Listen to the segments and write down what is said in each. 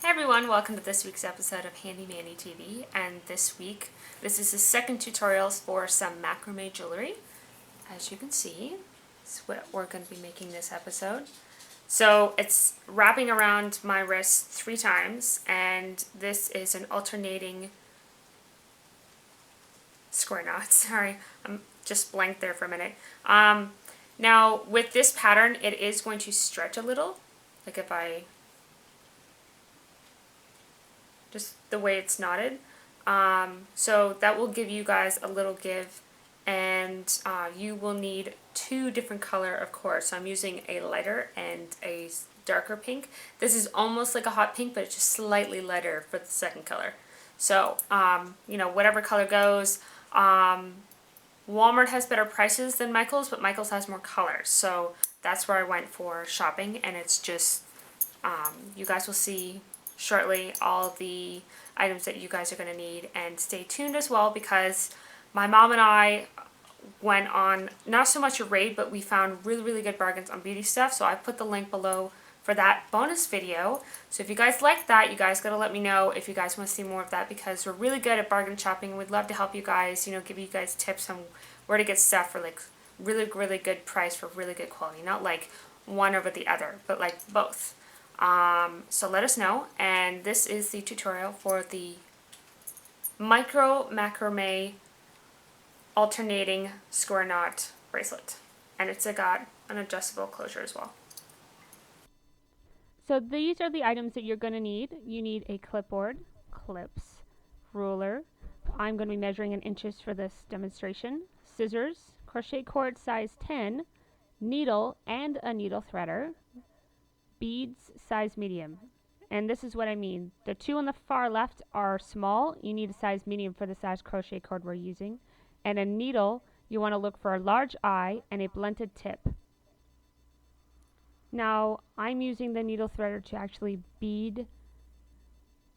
Hey everyone, welcome to this week's episode of Handy Mandy TV, and this week this is the second tutorial for some macrame jewelry. As you can see, it's what we're going to be making this episode. So it's wrapping around my wrist 3 times, and this is an alternating square knot. Sorry, I'm just blanked there for a minute. Now with this pattern, it is going to stretch a little, like if I just the way it's knotted. So that will give you guys a little give, and you will need 2 different color, of course. So I'm using a lighter and a darker pink. This is almost like a hot pink, but it's just slightly lighter for the second color. So, you know, whatever color goes. Walmart has better prices than Michael's, but Michael's has more colors. So that's where I went for shopping, and it's just, you guys will see shortly all the items that you guys are going to need, and stay tuned as well because my mom and I went on not so much a raid, but we found really good bargains on beauty stuff, so I put the link below for that bonus video. So if you guys like that, you guys gotta let me know if you guys want to see more of that, because we're really good at bargain shopping. We'd love to help you guys, you know, give you guys tips on where to get stuff for like really good price for really good quality, not like one over the other, but like both. So let us know, and this is the tutorial for the Micro-Macrame alternating square knot bracelet, and it's got an adjustable closure as well. So these are the items that you're going to need. You need a clipboard, clips, ruler. I'm going to be measuring in inches for this demonstration. Scissors, crochet cord size 10, needle and a needle threader, beads size medium. And this is what I mean. The 2 on the far left are small. You need a size medium for the size crochet cord we're using. And a needle, you want to look for a large eye and a blunted tip. Now, I'm using the needle threader to actually bead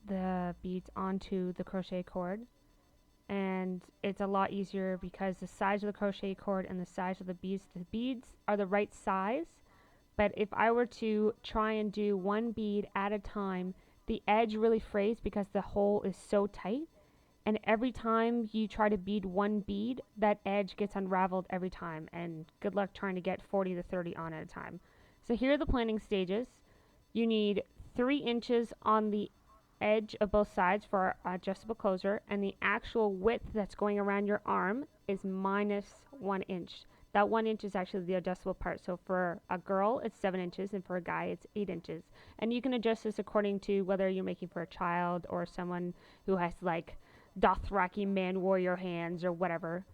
the beads onto the crochet cord. And it's a lot easier because the size of the crochet cord and the size of the beads are the right size. But if I were to try and do one bead at a time, the edge really frays because the hole is so tight. And every time you try to bead one bead, that edge gets unraveled every time. And good luck trying to get 40 to 30 on at a time. So here are the planning stages. You need 3 inches on the edge of both sides for our adjustable closure, and the actual width that's going around your arm is minus 1 inch. That 1 inch is actually the adjustable part. So for a girl, it's 7 inches, and for a guy, it's 8 inches. And you can adjust this according to whether you're making for a child or someone who has like Dothraki man warrior hands or whatever.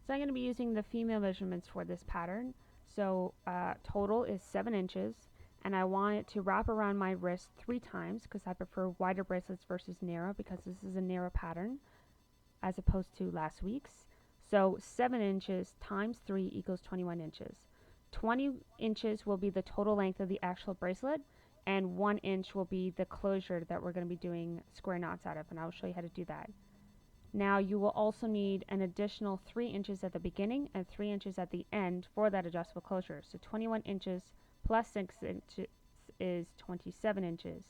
So I'm going to be using the female measurements for this pattern. So total is 7 inches, and I want it to wrap around my wrist 3 times because I prefer wider bracelets versus narrow, because this is a narrow pattern as opposed to last week's. So 7 inches times 3 equals 21 inches. 20 inches will be the total length of the actual bracelet, and 1 inch will be the closure that we're going to be doing square knots out of, and I'll show you how to do that. Now you will also need an additional 3 inches at the beginning and 3 inches at the end for that adjustable closure. So 21 inches plus 6 inches is 27 inches.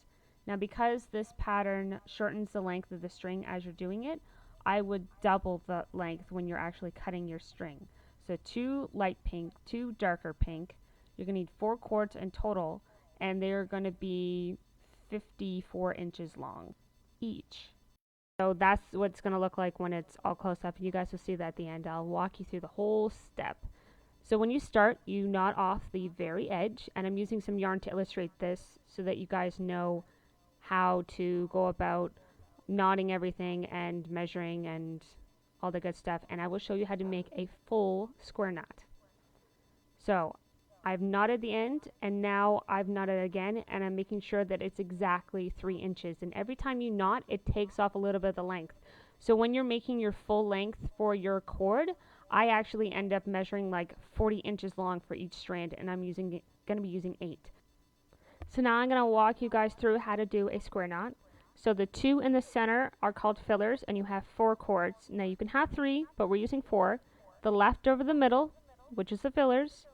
Now because this pattern shortens the length of the string as you're doing it, I would double the length when you're actually cutting your string. So 2 light pink, 2 darker pink. You're going to need 4 cords in total, and they're going to be 54 inches long each. So that's what it's going to look like when it's all close up. You guys will see that at the end. I'll walk you through the whole step. So when you start, you knot off the very edge, and I'm using some yarn to illustrate this so that you guys know how to go about knotting everything and measuring and all the good stuff. And I will show you how to make a full square knot. So I've knotted the end, and now I've knotted again, and I'm making sure that it's exactly 3 inches. And every time you knot, it takes off a little bit of the length. So when you're making your full length for your cord, I actually end up measuring like 40 inches long for each strand, and I'm going to be using 8. So now I'm going to walk you guys through how to do a square knot. So the 2 in the center are called fillers, and you have 4 cords. Now you can have 3, but we're using 4. The left over the middle, which is the fillers.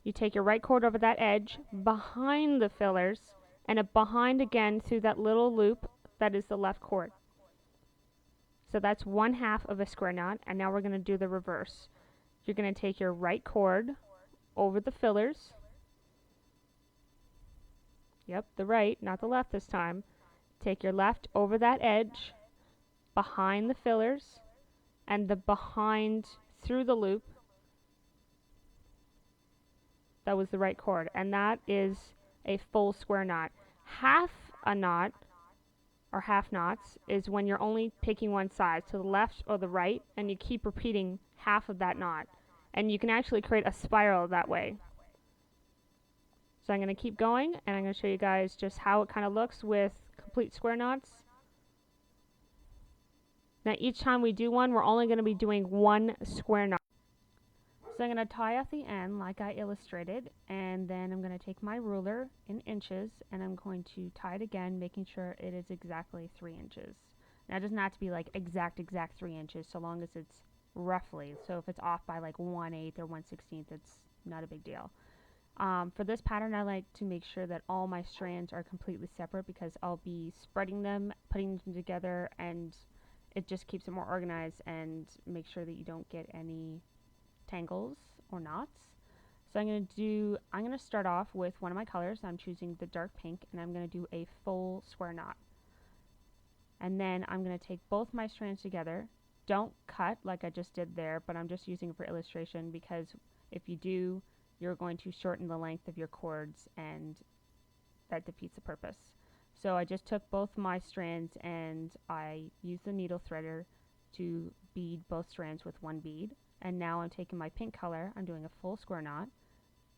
You take your right cord over that edge behind the fillers, and a behind again through that little loop that is the left cord. So that's 1/2 of a square knot, and now we're going to do the reverse. You're going to take your right cord over the fillers. Yep, the right, not the left this time. Take your left over that edge, behind the fillers, and the behind through the loop. That was the right cord, and that is a full square knot. Half a knot, or half knots, is when you're only picking one side, to the left or the right, and you keep repeating half of that knot. And you can actually create a spiral that way. So I'm going to keep going, and I'm going to show you guys just how it kind of looks with complete square knots. Now each time we do one, we're only going to be doing one square knot. So I'm going to tie off the end like I illustrated, and then I'm going to take my ruler in inches, and I'm going to tie it again, making sure it is exactly 3 inches. Now it doesn't have to be like exact 3 inches, so long as it's roughly. So if it's off by like 1/8 or 1/16, it's not a big deal. For this pattern, I like to make sure that all my strands are completely separate, because I'll be spreading them, putting them together, and it just keeps it more organized and make sure that you don't get any tangles or knots. So I'm going to start off with one of my colors. I'm choosing the dark pink, and I'm going to do a full square knot. And then I'm going to take both my strands together. Don't cut like I just did there, but I'm just using it for illustration, because if you do, you're going to shorten the length of your cords, and that defeats the purpose. So I just took both my strands and I used the needle threader to bead both strands with one bead. And now I'm taking my pink color, I'm doing a full square knot.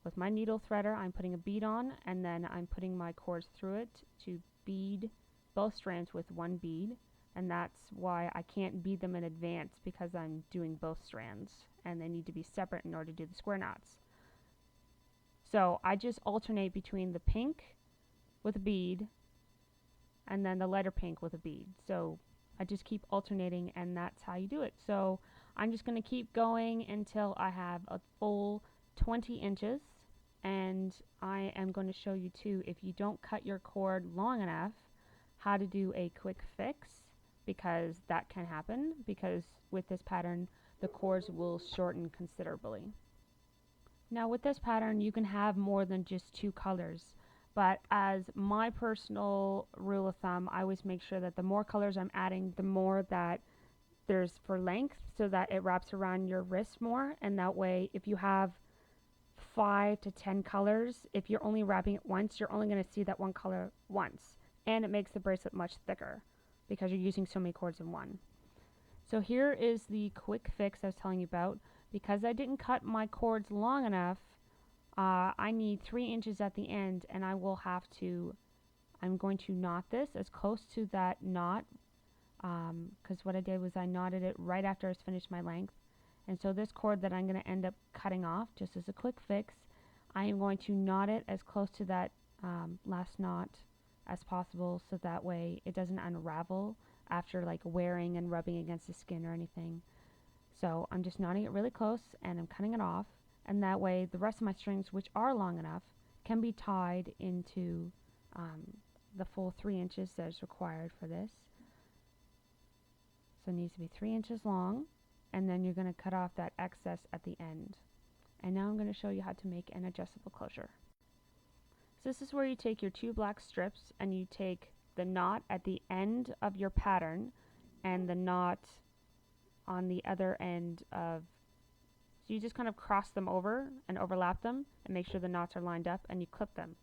With my needle threader, I'm putting a bead on, and then I'm putting my cords through it to bead both strands with one bead. And that's why I can't bead them in advance, because I'm doing both strands, and they need to be separate in order to do the square knots. So I just alternate between the pink with a bead and then the lighter pink with a bead. So I just keep alternating, and that's how you do it. So I'm just going to keep going until I have a full 20 inches, and I am going to show you too, if you don't cut your cord long enough, how to do a quick fix, because that can happen, because with this pattern the cords will shorten considerably. Now with this pattern you can have more than just 2 colors, but as my personal rule of thumb, I always make sure that the more colors I'm adding, the more that there's for length, so that it wraps around your wrist more, and that way if you have 5 to 10 colors, if you're only wrapping it once, you're only going to see that one color once, and it makes the bracelet much thicker because you're using so many cords in one. So here is the quick fix I was telling you about. Because I didn't cut my cords long enough, I need 3 inches at the end, and I'm going to knot this as close to that knot, because what I did was I knotted it right after I finished my length. And so this cord that I'm going to end up cutting off, just as a quick fix, I am going to knot it as close to that last knot as possible, so that way it doesn't unravel after like wearing and rubbing against the skin or anything. So I'm just knotting it really close, and I'm cutting it off, and that way the rest of my strings, which are long enough, can be tied into the full 3 inches that is required for this. So it needs to be 3 inches long, and then you're going to cut off that excess at the end. And now I'm going to show you how to make an adjustable closure. So this is where you take your 2 black strips, and you take the knot at the end of your pattern and the knot on the other end of, so you just kind of cross them over and overlap them and make sure the knots are lined up, and you clip them.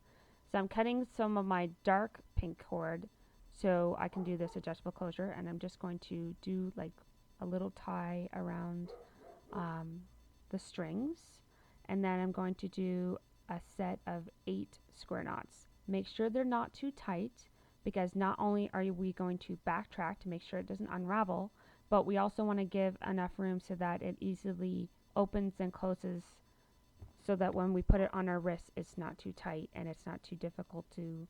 So I'm cutting some of my dark pink cord so I can do this adjustable closure, and I'm just going to do like a little tie around the strings, and then I'm going to do a set of 8 square knots. Make sure they're not too tight, because not only are we going to backtrack to make sure it doesn't unravel, but we also want to give enough room so that it easily opens and closes, so that when we put it on our wrist it's not too tight and it's not too difficult to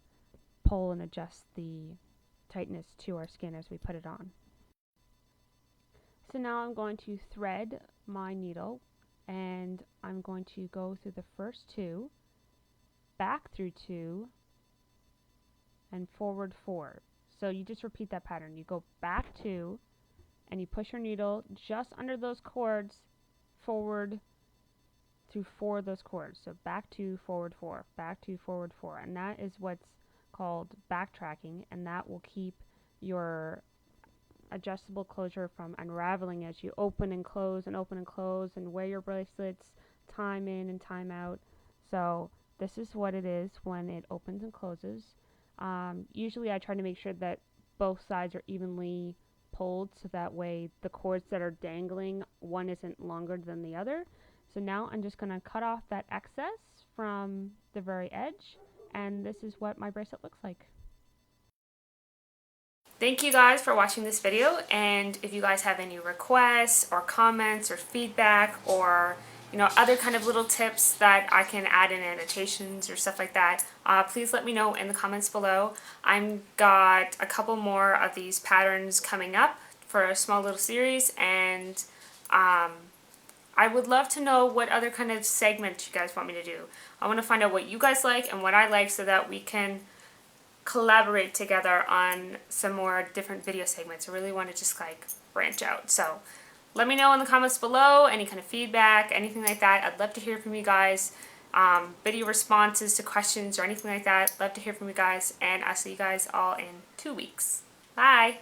pull and adjust the tightness to our skin as we put it on. So now I'm going to thread my needle, and I'm going to go through the first 2, back through 2, and forward 4. So you just repeat that pattern. You go back 2 and you push your needle just under those cords forward through 4 of those cords. So back 2, forward 4, back 2, forward 4. And that is what's called backtracking, and that will keep your adjustable closure from unraveling as you open and close and open and close and wear your bracelets time in and time out. So this is what it is when it opens and closes. Usually I try to make sure that both sides are evenly pulled, so that way the cords that are dangling, one isn't longer than the other. So now I'm just going to cut off that excess from the very edge, and this is what my bracelet looks like. Thank you guys for watching this video, and if you guys have any requests or comments or feedback or other kind of little tips that I can add in annotations or stuff like that, please let me know in the comments below. I've got a couple more of these patterns coming up for a small little series, and I would love to know what other kind of segment you guys want me to do. I want to find out what you guys like and what I like so that we can collaborate together on some more different video segments. I really want to just like branch out. So let me know in the comments below any kind of feedback, anything like that. I'd love to hear from you guys. Video responses to questions or anything like that. Love to hear from you guys, and I'll see you guys all in 2 weeks. Bye!